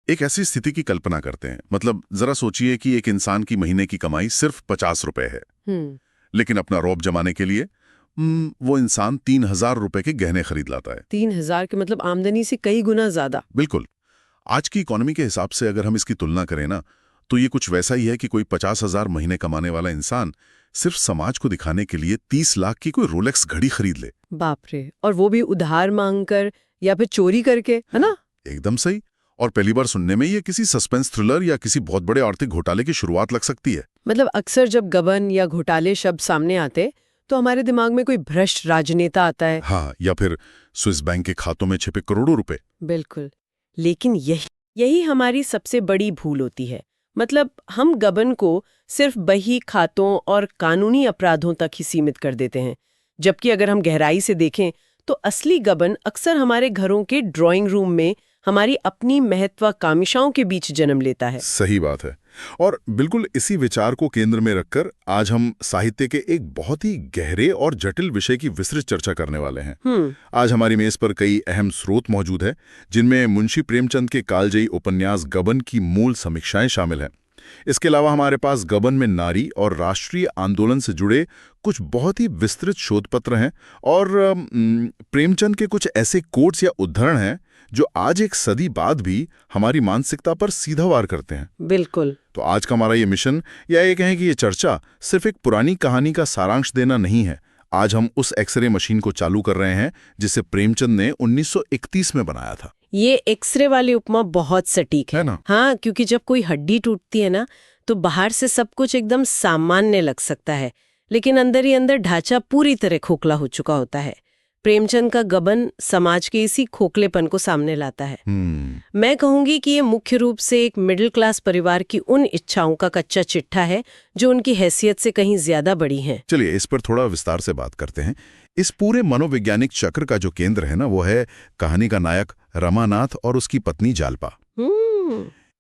एक ऐसी स्थिति की कल्पना करते हैं, मतलब जरा सोचिए कि एक इंसान की महीने की कमाई सिर्फ 50 रुपए है, लेकिन अपना रौब जमाने के लिए वो इंसान 3,000 रुपए के गहने खरीद लाता है। 3,000 के मतलब आमदनी से कई गुना ज्यादा। बिल्कुल। आज की इकोनॉमी के हिसाब से अगर हम इसकी तुलना करें ना, तो ये कुछ वैसा ही है कि कोई 50,000 महीने कमाने वाला इंसान सिर्फ समाज को दिखाने के लिए 30 लाख की कोई रोलेक्स घड़ी खरीद ले। बाप रे, और वो भी उधार मांगकर या फिर चोरी करके, है ना? एकदम सही। और पहली बार सुनने में ये किसी सस्पेंस थ्रिलर या किसी बहुत बड़े आर्थिक घोटाले की शुरुआत लग सकती है। मतलब अक्सर जब गबन या घोटाले शब्द सामने आते तो हमारे दिमाग में कोई भ्रष्ट राजनेता आता है। हाँ, या फिर स्विस बैंक के खातों में छिपे करोड़ों रुपए। बिल्कुल, लेकिन यही हमारी सबसे बड़ी भूल होती है। मतलब हम गबन को सिर्फ बही खातों और कानूनी अपराधों तक ही सीमित कर देते हैं, जबकि अगर हम गहराई से देखें तो असली गबन अक्सर हमारे घरों के ड्राइंग रूम में हमारी अपनी महत्वाकांक्षाओं के बीच जन्म लेता है। सही बात है। और बिल्कुल इसी विचार को केंद्र में रखकर आज हम साहित्य के एक बहुत ही गहरे और जटिल विषय की विस्तृत चर्चा करने वाले हैं। आज हमारी मेज पर कई अहम स्रोत मौजूद हैं, जिनमें मुंशी प्रेमचंद के कालजयी उपन्यास गबन की मूल समीक्षाएं शामिल हैं। इसके अलावा हमारे पास गबन में नारी और राष्ट्रीय आंदोलन से जुड़े कुछ बहुत ही विस्तृत शोधपत्र हैं और प्रेमचंद के कुछ ऐसे कोट्स या उद्धरण हैं जो आज एक सदी बाद भी हमारी मानसिकता पर सीधा वार करते हैं। बिल्कुल। तो आज का हमारा ये मिशन, या ये कहें कि ये चर्चा, सिर्फ एक पुरानी कहानी का सारांश देना नहीं है। आज हम उस एक्सरे मशीन को चालू कर रहे हैं जिसे प्रेमचंद ने 1931 में बनाया था। ये एक्सरे वाली उपमा बहुत सटीक है ना? हाँ, क्योंकि जब कोई हड्डी टूटती है ना, तो बाहर से सब कुछ एकदम सामान्य लग सकता है, लेकिन अंदर ही अंदर ढांचा पूरी तरह खोखला हो चुका होता है। प्रेमचंद का गबन समाज के इसी खोखलेपन को सामने लाता है। मैं कहूंगी कि ये मुख्य रूप से एक मिडिल क्लास परिवार की उन इच्छाओं का कच्चा चिट्ठा है जो उनकी हैसियत से कहीं ज्यादा बड़ी हैं। चलिए इस पर थोड़ा विस्तार से बात करते हैं। इस पूरे मनोवैज्ञानिक चक्र का जो केंद्र है ना, वो है कहानी का नायक रमानाथ और उसकी पत्नी जालपा।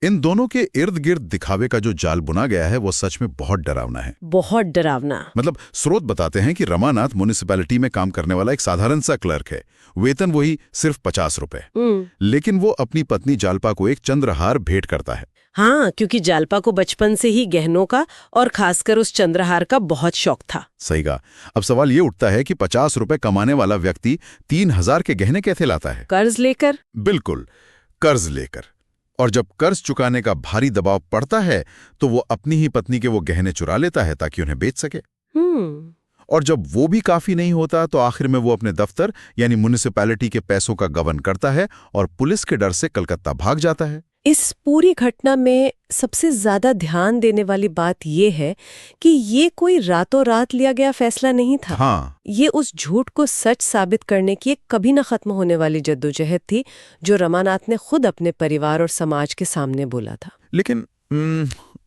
इन दोनों के इर्द गिर्द दिखावे का जो जाल बुना गया है वो सच में बहुत डरावना है। बहुत डरावना। मतलब स्रोत बताते हैं कि रमानाथ म्युनिसिपैलिटी में काम करने वाला एक साधारण सा क्लर्क है। वेतन वही सिर्फ 50 रुपए, लेकिन वो अपनी पत्नी जालपा को एक चंद्रहार भेंट करता है। हाँ, क्योंकि जालपा को बचपन से ही गहनों का और खासकर उस चंद्रहार का बहुत शौक था। सही कहा। अब सवाल ये उठता है कि 50 रुपए कमाने वाला व्यक्ति 3,000 के गहने कैसे लाता है? कर्ज लेकर। बिल्कुल, कर्ज लेकर। और जब कर्ज चुकाने का भारी दबाव पड़ता है तो वो अपनी ही पत्नी के वो गहने चुरा लेता है ताकि उन्हें बेच सके। और जब वो भी काफी नहीं होता तो आखिर में वो अपने दफ्तर यानी म्युनिसिपैलिटी के पैसों का गबन करता है और पुलिस के डर से कलकत्ता भाग जाता है। इस पूरी घटना में सबसे ज्यादा ध्यान देने वाली बात ये है कि ये कोई रातों रात लिया गया फैसला नहीं था। हाँ। ये उस झूठ को सच साबित करने की एक कभी न खत्म होने वाली जद्दोजहद थी जो रमानाथ ने खुद अपने परिवार और समाज के सामने बोला था। लेकिन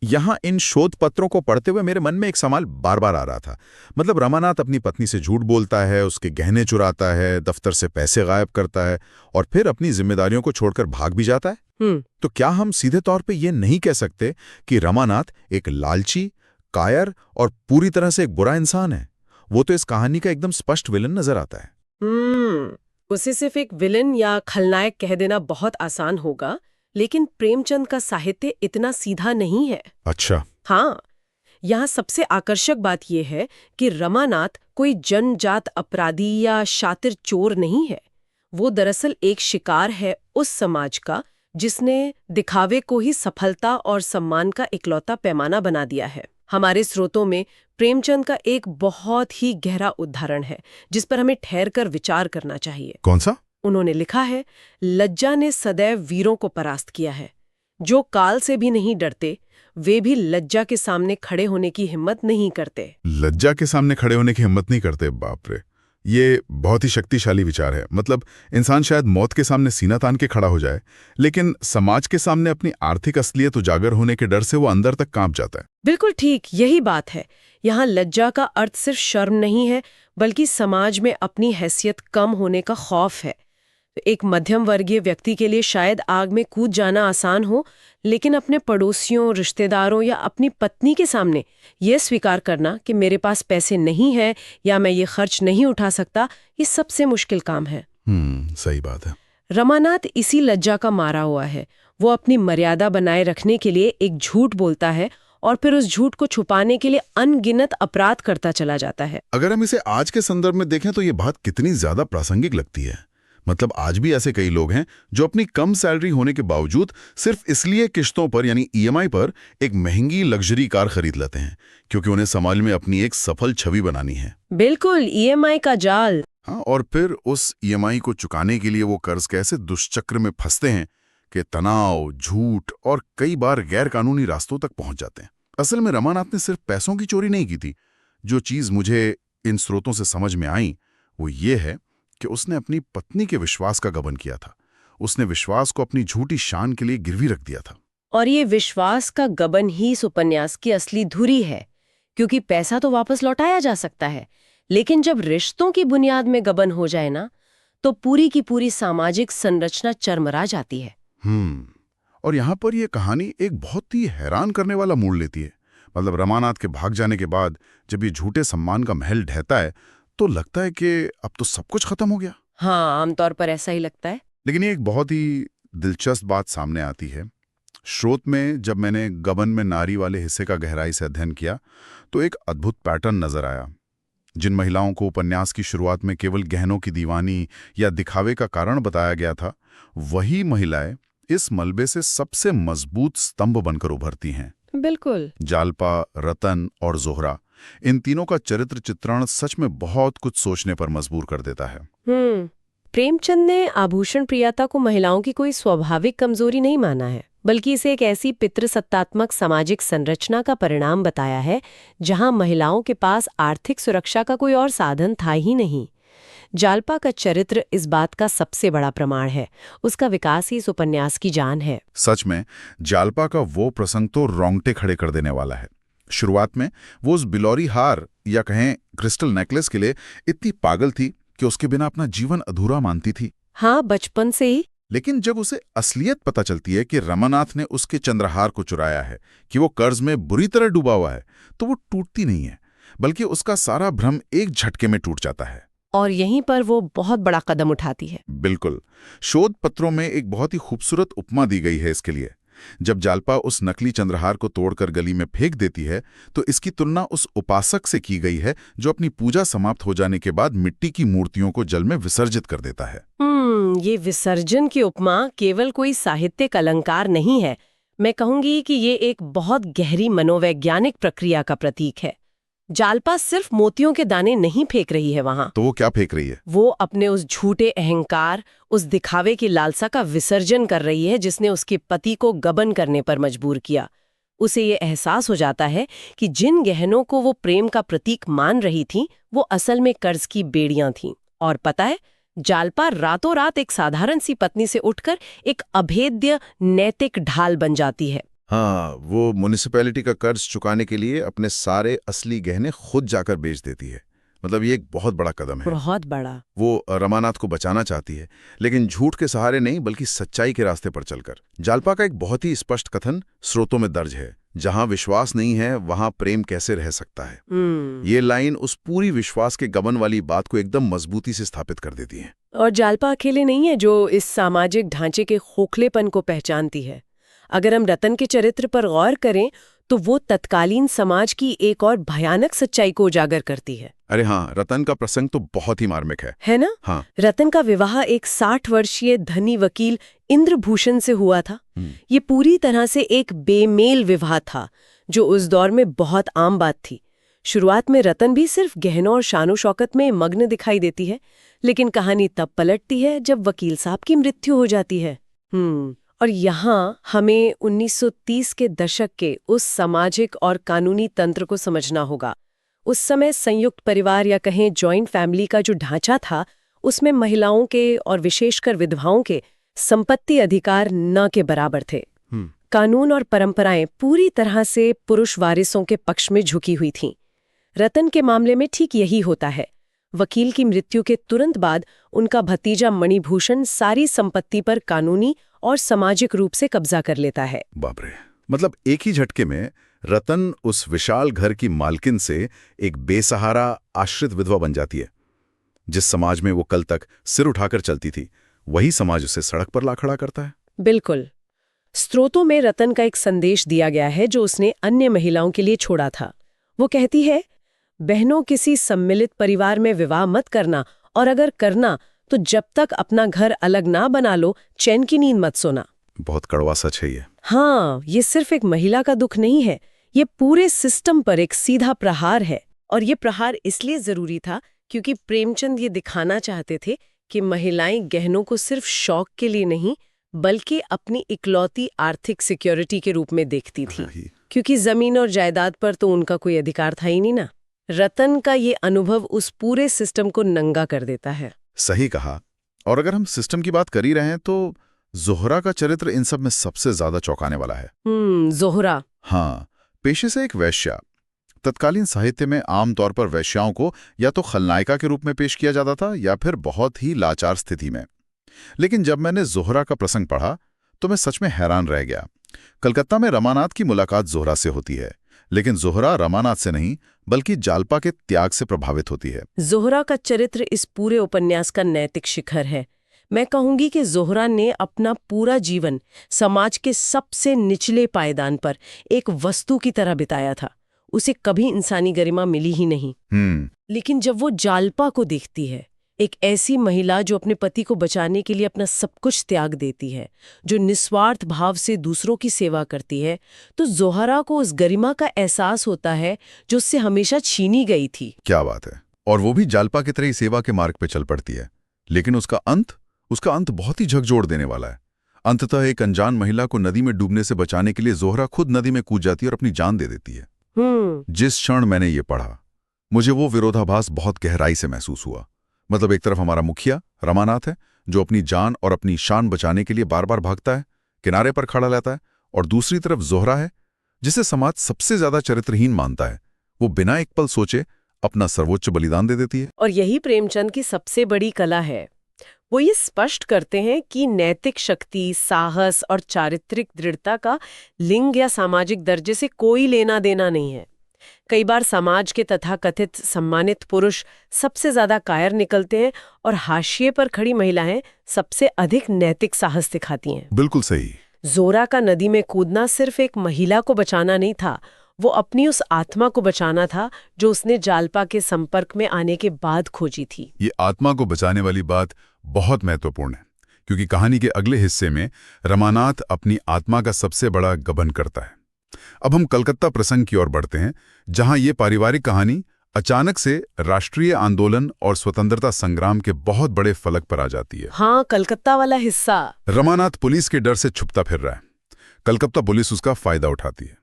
यहाँ इन शोध पत्रों को पढ़ते हुए मेरे मन में एक सवाल बार बार आ रहा था। मतलब रमानाथ अपनी पत्नी से झूठ बोलता है, उसके गहने चुराता है, दफ्तर से पैसे गायब करता है और फिर अपनी जिम्मेदारियों को छोड़कर भाग भी जाता है। तो क्या हम सीधे तौर पे ये नहीं कह सकते कि रमानाथ एक लालची, कायर और पूरी तरह से एक बुरा इंसान है? वो तो इस कहानी का एकदम स्पष्ट विलन नजर आता है। उसे सिर्फ एक विलन या खलनायक कह देना बहुत आसान होगा, लेकिन प्रेमचंद का साहित्य इतना सीधा नहीं है। अच्छा। हाँ, यहाँ सबसे आकर्षक बात यह है कि रमानाथ कोई जनजात अपराधी या शातिर चोर नहीं है। वो दरअसल एक शिकार है उस समाज का जिसने दिखावे को ही सफलता और सम्मान का इकलौता पैमाना बना दिया है। हमारे स्रोतों में प्रेमचंद का एक बहुत ही गहरा उदाहरण है जिस पर हमें ठहरकर विचार करना चाहिए। कौन सा? उन्होंने लिखा है, लज्जा ने सदैव वीरों को परास्त किया है। जो काल से भी नहीं डरते, वे भी लज्जा के सामने खड़े होने की हिम्मत नहीं करते। लज्जा के सामने खड़े होने की हिम्मत नहीं करते? बाप रे, ये बहुत ही शक्तिशाली विचार है। मतलब इंसान शायद मौत के सामने सीना तान के खड़ा हो जाए, लेकिन समाज के सामने अपनी आर्थिक असलियत उजागर होने के डर से वो अंदर तक कांप जाता है। बिल्कुल ठीक, यही बात है। यहाँ लज्जा का अर्थ सिर्फ शर्म नहीं है, बल्कि समाज में अपनी हैसियत कम होने का खौफ है। एक मध्यम वर्गीय व्यक्ति के लिए शायद आग में कूद जाना आसान हो, लेकिन अपने पड़ोसियों, रिश्तेदारों या अपनी पत्नी के सामने यह स्वीकार करना कि मेरे पास पैसे नहीं है या मैं ये खर्च नहीं उठा सकता, ये सबसे मुश्किल काम है। सही बात है। रमानाथ इसी लज्जा का मारा हुआ है। वो अपनी मर्यादा बनाए रखने के लिए एक झूठ बोलता है और फिर उस झूठ को छुपाने के लिए अनगिनत अपराध करता चला जाता है। अगर हम इसे आज के संदर्भ में देखें तो ये बात कितनी ज्यादा प्रासंगिक लगती है। मतलब आज भी ऐसे कई लोग हैं जो अपनी कम सैलरी होने के बावजूद सिर्फ इसलिए किश्तों पर यानी ईएमआई पर एक महंगी लग्जरी कार खरीद लेते हैं क्योंकि उन्हें समाज में अपनी एक सफल छवि बनानी है। बिल्कुल, ईएमआई का जाल। हाँ, और फिर उस ईएमआई को चुकाने के लिए वो कर्ज के ऐसे दुष्चक्र में फंसते हैं कि तनाव, झूठ और कई बार गैर कानूनी रास्तों तक पहुंच जाते हैं। असल में रमानाथ ने सिर्फ पैसों की चोरी नहीं की थी। जो चीज मुझे इन स्रोतों से समझ में आई वो ये है कि उसने अपनी पत्नी के विश्वास का गबन किया था। उसने विश्वास को अपनी झूठी शान के लिए गिरवी रख दिया था। और ये विश्वास का गबन ही इस उपन्यास की असली धुरी है, क्योंकि पैसा तो वापस लौटाया जा सकता है, लेकिन जब रिश्तों की बुनियाद में गबन हो जाए ना, तो पूरी की पूरी सामाजिक संरचना चरमरा जाती है। और यहाँ पर यह कहानी एक बहुत ही हैरान करने वाला मोड़ लेती है। मतलब रमानाथ के भाग जाने के बाद जब ये झूठे सम्मान का महल ढहता है तो लगता है कि अब तो सब कुछ खत्म हो गया। हाँ, आमतौर पर ऐसा ही लगता है। लेकिन ये एक बहुत ही दिलचस्प बात सामने आती है। स्रोत में जब मैंने गबन में नारी वाले हिस्से का गहराई से अध्ययन किया तो एक अद्भुत पैटर्न नजर आया। जिन महिलाओं को उपन्यास की शुरुआत में केवल गहनों की दीवानी या दिखावे का कारण बताया गया था, वही महिलाएं इस मलबे से सबसे मजबूत स्तंभ बनकर उभरती हैं। बिल्कुल। जालपा, रतन और जोहरा, इन तीनों का चरित्र चित्रण सच में बहुत कुछ सोचने पर मजबूर कर देता है। प्रेमचंद ने आभूषण प्रियता को महिलाओं की कोई स्वाभाविक कमजोरी नहीं माना है, बल्कि इसे एक ऐसी पितृसत्तात्मक सामाजिक संरचना का परिणाम बताया है जहां महिलाओं के पास आर्थिक सुरक्षा का कोई और साधन था ही नहीं। जालपा का चरित्र इस बात का सबसे बड़ा प्रमाण है। उसका विकास ही इस उपन्यास की जान है। सच में जालपा का वो प्रसंग तो रोंगटे खड़े कर देने वाला है। शुरुआत में वो उस बिलौरी हार या कहें क्रिस्टल नेकलेस के लिए इतनी पागल थी कि उसके बिना अपना जीवन अधूरा मानती थी। हाँ, बचपन से ही। लेकिन जब उसे असलियत पता चलती है कि रमानाथ ने उसके चंद्रहार को चुराया है, कि वो कर्ज में बुरी तरह डूबा हुआ है, तो वो टूटती नहीं है, बल्कि उसका सारा भ्रम एक झटके में टूट जाता है। और यहीं पर वो बहुत बड़ा कदम उठाती है। बिल्कुल। शोध पत्रों में एक बहुत ही खूबसूरत उपमा दी गई है इसके लिए। जब जालपा उस नकली चंद्रहार को तोड़कर गली में फेंक देती है तो इसकी तुलना उस उपासक से की गई है जो अपनी पूजा समाप्त हो जाने के बाद मिट्टी की मूर्तियों को जल में विसर्जित कर देता है। ये विसर्जन की उपमा केवल कोई साहित्यिक अलंकार नहीं है। मैं कहूंगी कि ये एक बहुत गहरी मनोवैज्ञानिक प्रक्रिया का प्रतीक है। जालपा सिर्फ मोतियों के दाने नहीं फेंक रही है वहां। तो वो क्या फेंक रही है? वो अपने उस झूठे अहंकार, उस दिखावे की लालसा का विसर्जन कर रही है जिसने उसके पति को गबन करने पर मजबूर किया। उसे ये एहसास हो जाता है कि जिन गहनों को वो प्रेम का प्रतीक मान रही थी वो असल में कर्ज की बेड़ियां थीं। और पता है, जालपा रातों रात एक साधारण सी पत्नी से उठकर एक अभेद्य नैतिक ढाल बन जाती है। हाँ, वो म्युनिसिपैलिटी का कर्ज चुकाने के लिए अपने सारे असली गहने खुद जाकर बेच देती है। मतलब ये एक बहुत बड़ा कदम है। बहुत बड़ा। वो रमानाथ को बचाना चाहती है, लेकिन झूठ के सहारे नहीं बल्कि सच्चाई के रास्ते पर चलकर। जालपा का एक बहुत ही स्पष्ट कथन स्रोतों में दर्ज है, जहां विश्वास नहीं है वहां प्रेम कैसे रह सकता है। ये लाइन उस पूरी विश्वास के गबन वाली बात को एकदम मजबूती से स्थापित कर देती है। और जालपा अकेले नहीं है जो इस सामाजिक ढांचे के खोखलेपन को पहचानती है। अगर हम रतन के चरित्र पर गौर करें तो वो तत्कालीन समाज की एक और भयानक सच्चाई को उजागर करती है। अरे हाँ, रतन का प्रसंग तो बहुत ही मार्मिक है ना? हाँ। रतन का विवाह एक 60 वर्षीय धनी वकील इंद्रभूषण से हुआ था। ये पूरी तरह से एक बेमेल विवाह था जो उस दौर में बहुत आम बात थी। शुरुआत में रतन भी सिर्फ गहनों और शानो शौकत में मग्न दिखाई देती है, लेकिन कहानी तब पलटती है जब वकील साहब की मृत्यु हो जाती है। और यहाँ हमें 1930 के दशक के उस सामाजिक और कानूनी तंत्र को समझना होगा। उस समय संयुक्त परिवार या कहें जॉइंट फैमिली का जो ढांचा था, उसमें महिलाओं के और विशेषकर विधवाओं के संपत्ति अधिकार न के बराबर थे। कानून और परंपराएं पूरी तरह से पुरुष वारिसों के पक्ष में झुकी हुई थीं। रतन के मामले में ठीक यही होता है। वकील की मृत्यु के तुरंत बाद उनका भतीजा मणिभूषण सारी संपत्ति पर कानूनी और सामाजिक रूप से कब्जा कर लेता है। बाप रे! मतलब एक ही झटके में रतन उस विशाल घर की मालकिन से एक बेसहारा आश्रित विधवा बन जाती है। जिस समाज में वो कल तक सिर उठाकर चलती थी, वही समाज उसे सड़क पर ला खड़ा करता है। बिल्कुल। स्रोतों में रतन का एक संदेश दिया गया है जो उसने अन्य महिलाओं के लिए छोड़ा था। वो कहती है, बहनों, किसी सम्मिलित परिवार में विवाह मत करना, और अगर करना तो जब तक अपना घर अलग ना बना लो, चैन की नींद मत सोना। बहुत कड़वा सच है ये। हाँ, ये सिर्फ एक महिला का दुख नहीं है, ये पूरे सिस्टम पर एक सीधा प्रहार है। और ये प्रहार इसलिए जरूरी था क्योंकि प्रेमचंद ये दिखाना चाहते थे कि महिलाएं गहनों को सिर्फ शौक के लिए नहीं, बल्कि अपनी इकलौती आर्थिक सिक्योरिटी के रूप में देखती थी। क्योंकि जमीन और जायदाद पर तो उनका कोई अधिकार था ही नहीं ना। रतन का ये अनुभव उस पूरे सिस्टम को नंगा कर देता है। सही कहा। और अगर हम सिस्टम की बात कर ही रहे हैं तो ज़ोहरा का चरित्र इन सब में सबसे ज्यादा चौंकाने वाला है। ज़ोहरा। हाँ, पेशे से एक वैश्या। तत्कालीन साहित्य में आमतौर पर वैश्याओं को या तो खलनायिका के रूप में पेश किया जाता था या फिर बहुत ही लाचार स्थिति में। लेकिन जब मैंने ज़ोहरा का प्रसंग पढ़ा तो मैं सच में हैरान रह गया। कलकत्ता में रमानाथ की मुलाकात ज़ोहरा से होती है, लेकिन ज़ोहरा रमानाथ से नहीं बल्कि जालपा के त्याग से प्रभावित होती है। ज़ोहरा का चरित्र इस पूरे उपन्यास का नैतिक शिखर है। मैं कहूंगी कि ज़ोहरा ने अपना पूरा जीवन समाज के सबसे निचले पायदान पर एक वस्तु की तरह बिताया था। उसे कभी इंसानी गरिमा मिली ही नहीं। लेकिन जब वो जालपा को देखती है, एक ऐसी महिला जो अपने पति को बचाने के लिए अपना सब कुछ त्याग देती है, जो निस्वार्थ भाव से दूसरों की सेवा करती है, तो ज़ोहरा को उस गरिमा का एहसास होता है जो उससे हमेशा छीनी गई थी। क्या बात है। और वो भी जालपा की तरह ही सेवा के मार्ग पे चल पड़ती है। लेकिन उसका अंत बहुत ही झकझोर देने वाला है। अंततः एक अनजान महिला को नदी में डूबने से बचाने के लिए ज़ोहरा खुद नदी में कूद जाती है और अपनी जान दे देती है। जिस क्षण मैंने ये पढ़ा, मुझे वो विरोधाभास बहुत गहराई से महसूस हुआ। मतलब एक तरफ हमारा मुखिया रमानाथ है जो अपनी जान और अपनी शान बचाने के लिए बार बार भागता है, किनारे पर खड़ा रहता है, और दूसरी तरफ ज़ोहरा है जिसे समाज सबसे ज्यादा चरित्रहीन मानता है। वो बिना एक पल सोचे अपना सर्वोच्च बलिदान दे देती है। और यही प्रेमचंद की सबसे बड़ी कला है। वो ये स्पष्ट करते हैं कि नैतिक शक्ति, साहस और चारित्रिक दृढ़ता का लिंग या सामाजिक दर्जे से कोई लेना देना नहीं है। कई बार समाज के तथाकथित सम्मानित पुरुष सबसे ज्यादा कायर निकलते हैं और हाशिए पर खड़ी महिलाएं सबसे अधिक नैतिक साहस दिखाती हैं। बिल्कुल सही। ज़ोहरा का नदी में कूदना सिर्फ एक महिला को बचाना नहीं था, वो अपनी उस आत्मा को बचाना था जो उसने जालपा के संपर्क में आने के बाद खोजी थी। ये आत्मा को बचाने वाली बात बहुत महत्वपूर्ण है, क्योंकि कहानी के अगले हिस्से में रमानाथ अपनी आत्मा का सबसे बड़ा गबन करता है। अब हम कलकत्ता प्रसंग की ओर बढ़ते हैं, जहां ये पारिवारिक कहानी अचानक से राष्ट्रीय आंदोलन और स्वतंत्रता संग्राम के बहुत बड़े फलक पर आ जाती है। हाँ, कलकत्ता वाला हिस्सा। रमानाथ पुलिस के डर से छुपता फिर रहा है। कलकत्ता पुलिस उसका फायदा उठाती है।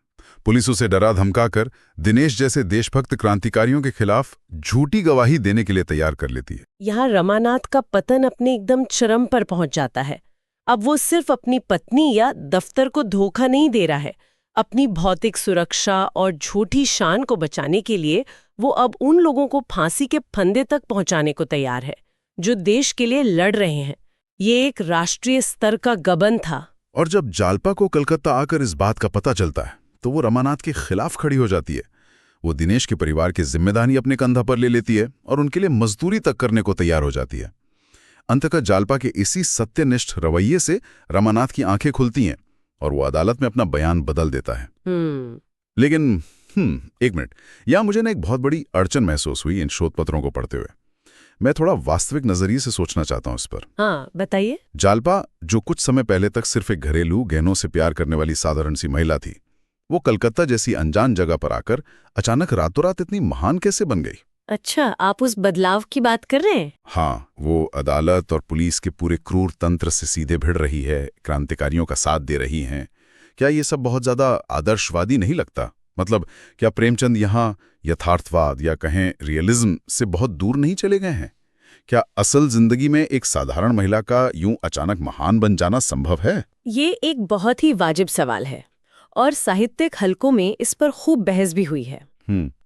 पुलिस उसे डरा धमकाकर दिनेश जैसे देशभक्त क्रांतिकारियों के खिलाफ झूठी गवाही देने के लिए तैयार कर लेती है। यहाँ रमानाथ का पतन अपने एकदम चरम पर पहुंच जाता है। अब वो सिर्फ अपनी पत्नी या दफ्तर को धोखा नहीं दे रहा है, अपनी भौतिक सुरक्षा और झूठी शान को बचाने के लिए वो अब उन लोगों को फांसी के फंदे तक पहुंचाने को तैयार है जो देश के लिए लड़ रहे हैं। ये एक राष्ट्रीय स्तर का गबन था। और जब जालपा को कलकत्ता आकर इस बात का पता चलता है तो वो रमानाथ के खिलाफ खड़ी हो जाती है। वो दिनेश के परिवार की जिम्मेदारी अपने कंधा पर ले लेती है और उनके लिए मजदूरी तक करने को तैयार हो जाती है। अंततः जालपा के इसी सत्यनिष्ठ रवैये से रमानाथ की आंखें खुलती हैं और वो अदालत में अपना बयान बदल देता है। लेकिन एक मिनट, यहां मुझे ना एक बहुत बड़ी अड़चन महसूस हुई इन शोध पत्रों को पढ़ते हुए। मैं थोड़ा वास्तविक नजरिए से सोचना चाहता हूं इस पर। हाँ, बताइए। जालपा, जो कुछ समय पहले तक सिर्फ एक घरेलू गहनों से प्यार करने वाली साधारण सी महिला थी, वो कलकत्ता जैसी अनजान जगह पर आकर अचानक रातों रात इतनी महान कैसे बन गई? अच्छा, आप उस बदलाव की बात कर रहे हैं? हाँ, वो अदालत और पुलिस के पूरे क्रूर तंत्र से सीधे भिड़ रही है, क्रांतिकारियों का साथ दे रही हैं। क्या ये सब बहुत ज्यादा आदर्शवादी नहीं लगता? मतलब क्या प्रेमचंद यहाँ यथार्थवाद या कहें रियलिज्म से बहुत दूर नहीं चले गए हैं? क्या असल जिंदगी में एक साधारण महिला का यूं अचानक महान बन जाना संभव है? ये एक बहुत ही वाजिब सवाल है और साहित्यिक हलकों में इस पर खूब बहस भी हुई है।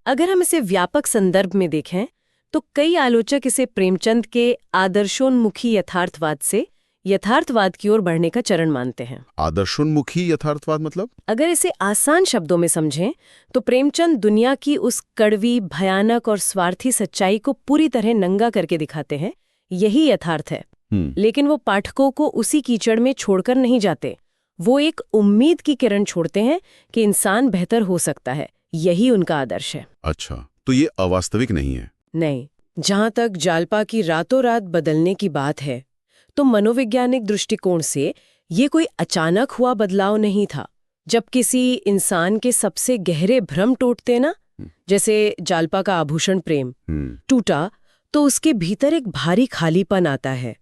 अगर हम इसे व्यापक संदर्भ में देखें तो कई आलोचक इसे प्रेमचंद के आदर्शोन्मुखी यथार्थवाद से यथार्थवाद की ओर बढ़ने का चरण मानते हैं। आदर्शोन्मुखी यथार्थवाद मतलब? अगर इसे आसान शब्दों में समझें तो प्रेमचंद दुनिया की उस कड़वी, भयानक और स्वार्थी सच्चाई को पूरी तरह नंगा करके दिखाते हैं। यही यथार्थ है। लेकिन वो पाठकों को उसी कीचड़ में छोड़कर नहीं जाते। वो एक उम्मीद की किरण छोड़ते हैं कि इंसान बेहतर हो सकता है। यही उनका आदर्श है। अच्छा, तो ये अवास्तविक नहीं है। नहीं, जहां तक जालपा की रातों रात बदलने की बात है, तो मनोवैज्ञानिक दृष्टिकोण से ये कोई अचानक हुआ बदलाव नहीं था। जब किसी इंसान के सबसे गहरे भ्रम टूटते ना, जैसे जालपा का आभूषण प्रेम टूटा, तो उसके भीतर एक भारी खालीपन आता है।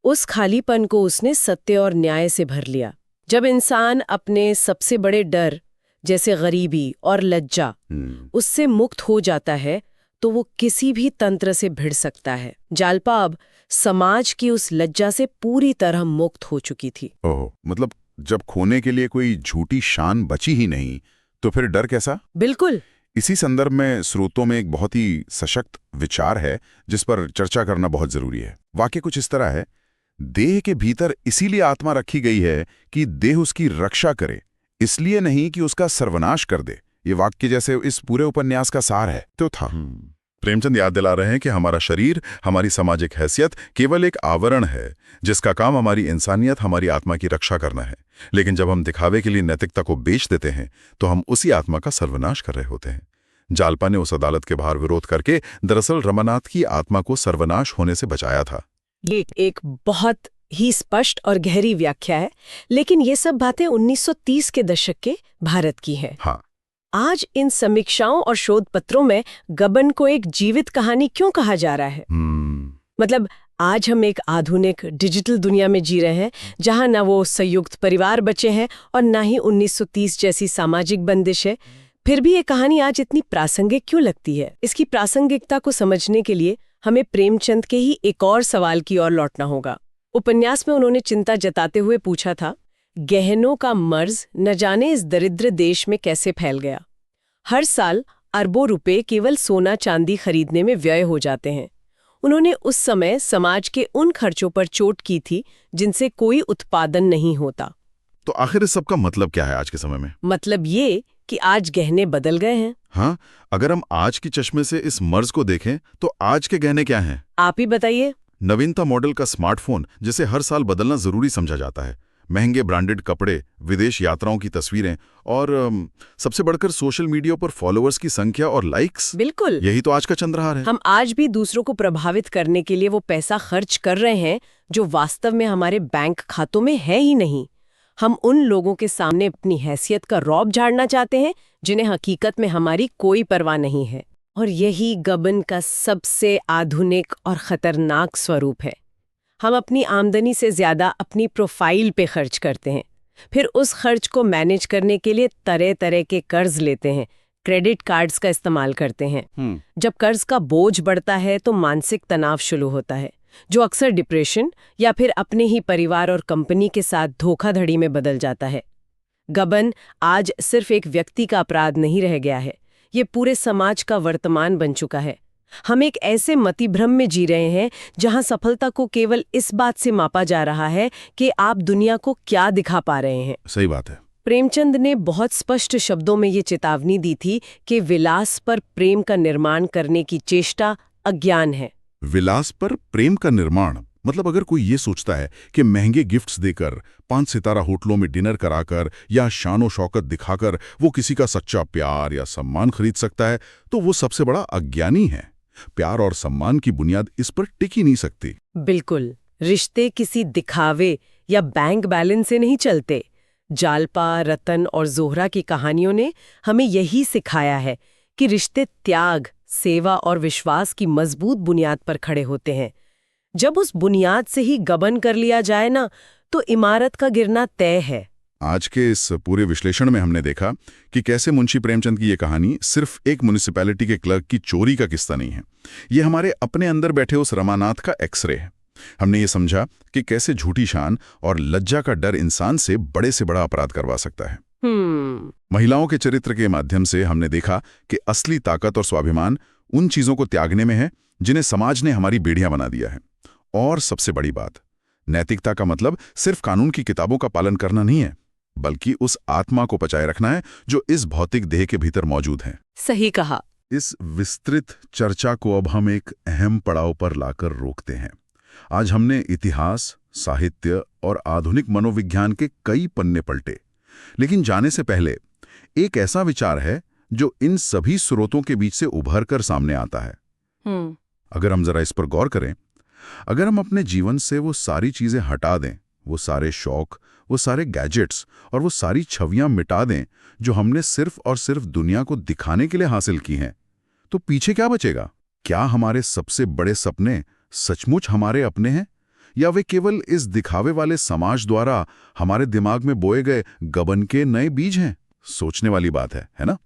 उस खालीपन को उसने सत्य और न्याय से भर लिया। जब इंसान अपने सबसे बड़े डर जैसे गरीबी और लज्जा उससे मुक्त हो जाता है, तो वो किसी भी तंत्र से भिड़ सकता है। जालपा अब समाज की उस लज्जा से पूरी तरह मुक्त हो चुकी थी। ओह, मतलब जब खोने के लिए कोई झूठी शान बची ही नहीं, तो फिर डर कैसा? बिल्कुल। इसी संदर्भ में स्रोतों में एक बहुत ही सशक्त विचार है जिस पर चर्चा करना बहुत जरूरी है। वाक्य कुछ इस तरह है, देह के भीतर इसीलिए आत्मा रखी गई है कि देह उसकी रक्षा करे, इसलिए नहीं कि उसका सर्वनाश कर दे। ये वाक्य जैसे इस पूरे उपन्यास का सार है। तो था प्रेमचंद याद दिला रहे हैं कि हमारा शरीर, हमारी सामाजिक हैसियत केवल एक आवरण है जिसका काम हमारी इंसानियत, हमारी आत्मा की रक्षा करना है। लेकिन जब हम दिखावे के लिए नैतिकता को बेच देते हैं तो हम उसी आत्मा का सर्वनाश कर रहे होते हैं। जालपा ने उस अदालत के बाहर विरोध करके दरअसल रमानाथ की आत्मा को सर्वनाश होने से बचाया था। ये एक बहुत ही स्पष्ट और गहरी व्याख्या है, लेकिन ये सब बातें 1930 के दशक के भारत की हैं। हाँ, आज इन समीक्षाओं और शोध पत्रों में गबन को एक जीवित कहानी क्यों कहा जा रहा है? मतलब आज हम एक आधुनिक डिजिटल दुनिया में जी रहे हैं जहां ना वो संयुक्त परिवार बचे हैं और ना ही 1930 जैसी सामाजिक बंदिश है। फिर भी ये कहानी आज इतनी प्रासंगिक क्यों लगती है? इसकी प्रासंगिकता को समझने के लिए हमें प्रेमचंद के ही एक और सवाल की ओर लौटना होगा। उपन्यास में उन्होंने चिंता जताते हुए पूछा था, गहनों का मर्ज न जाने इस दरिद्र देश में कैसे फैल गया। हर साल अरबों रुपए केवल सोना चांदी खरीदने में व्यय हो जाते हैं। उन्होंने उस समय समाज के उन खर्चों पर चोट की थी जिनसे कोई उत्पादन नहीं होता। तो आखिर इस सब का मतलब क्या है आज के समय में? मतलब ये कि आज गहने बदल गए हैं। हाँ, अगर हम आज की चश्मे से इस मर्ज को देखें तो आज के गहने क्या हैं? आप ही बताइए। नवीनता मॉडल का स्मार्टफोन जिसे हर साल बदलना जरूरी समझा जाता है, महंगे ब्रांडेड कपड़े, विदेश यात्राओं की तस्वीरें और सबसे बढ़कर सोशल मीडिया पर फॉलोअर्स की संख्या और लाइक्स। बिल्कुल, यही तो आज का चंद्रहार है। हम आज भी दूसरों को प्रभावित करने के लिए वो पैसा खर्च कर रहे हैं जो वास्तव में हमारे बैंक खातों में है ही नहीं। हम उन लोगों के सामने अपनी हैसियत का रौब झाड़ना चाहते हैं जिन्हें हकीकत में हमारी कोई परवाह नहीं है। और यही गबन का सबसे आधुनिक और खतरनाक स्वरूप है। हम अपनी आमदनी से ज्यादा अपनी प्रोफाइल पे खर्च करते हैं, फिर उस खर्च को मैनेज करने के लिए तरह तरह के कर्ज लेते हैं, क्रेडिट कार्ड्स का इस्तेमाल करते हैं। जब कर्ज का बोझ बढ़ता है तो मानसिक तनाव शुरू होता है, जो अक्सर डिप्रेशन या फिर अपने ही परिवार और कंपनी के साथ धोखाधड़ी में बदल जाता है। गबन आज सिर्फ एक व्यक्ति का अपराध नहीं रह गया है, ये पूरे समाज का वर्तमान बन चुका है। हम एक ऐसे मतिभ्रम में जी रहे हैं जहां सफलता को केवल इस बात से मापा जा रहा है कि आप दुनिया को क्या दिखा पा रहे हैं। सही बात है। प्रेमचंद ने बहुत स्पष्ट शब्दों में ये चेतावनी दी थी कि विलास पर प्रेम का निर्माण करने की चेष्टा अज्ञान है। विलास पर प्रेम का निर्माण मतलब अगर कोई ये सोचता है कि महंगे गिफ्ट्स देकर, 5 सितारा होटलों में डिनर कराकर या शानो शौकत दिखाकर वो किसी का सच्चा प्यार या सम्मान खरीद सकता है, तो वो सबसे बड़ा अज्ञानी है। प्यार और सम्मान की बुनियाद इस पर टिक ही नहीं सकती। बिल्कुल, रिश्ते किसी दिखावे या बैंक बैलेंस से नहीं चलते। जालपा, रतन और जोहरा की कहानियों ने हमें यही सिखाया है कि रिश्ते त्याग, सेवा और विश्वास की मजबूत बुनियाद पर खड़े होते हैं। जब उस बुनियाद से ही गबन कर लिया जाए ना, तो इमारत का गिरना तय है। आज के इस पूरे विश्लेषण में हमने देखा कि कैसे मुंशी प्रेमचंद की ये कहानी सिर्फ एक म्युनिसिपैलिटी के क्लर्क की चोरी का किस्सा नहीं है। ये हमारे अपने अंदर बैठे उस रमानाथ का एक्सरे है। हमने ये समझा कि कैसे झूठी शान और लज्जा का डर इंसान से बड़ा अपराध करवा सकता है। महिलाओं के चरित्र के माध्यम से हमने देखा कि असली ताकत और स्वाभिमान उन चीजों को त्यागने में है जिन्हें समाज ने हमारी बेड़ियां बना दिया है। और सबसे बड़ी बात, नैतिकता का मतलब सिर्फ कानून की किताबों का पालन करना नहीं है, बल्कि उस आत्मा को बचाए रखना है जो इस भौतिक देह के भीतर मौजूद है। सही कहा। इस विस्तृत चर्चा को अब हम एक अहम पड़ाव पर लाकर रोकते हैं। आज हमने इतिहास, साहित्य और आधुनिक मनोविज्ञान के कई पन्ने पलटे। लेकिन जाने से पहले एक ऐसा विचार है जो इन सभी स्रोतों के बीच से उभर कर सामने आता है। अगर हम जरा इस पर गौर करें, अगर हम अपने जीवन से वो सारी चीजें हटा दें, वो सारे शौक, वो सारे गैजेट्स और वो सारी छवियां मिटा दें जो हमने सिर्फ और सिर्फ दुनिया को दिखाने के लिए हासिल की हैं, तो पीछे क्या बचेगा? क्या हमारे सबसे बड़े सपने सचमुच हमारे अपने हैं, या वे केवल इस दिखावे वाले समाज द्वारा हमारे दिमाग में बोए गए गबन के नए बीज हैं? सोचने वाली बात है ना?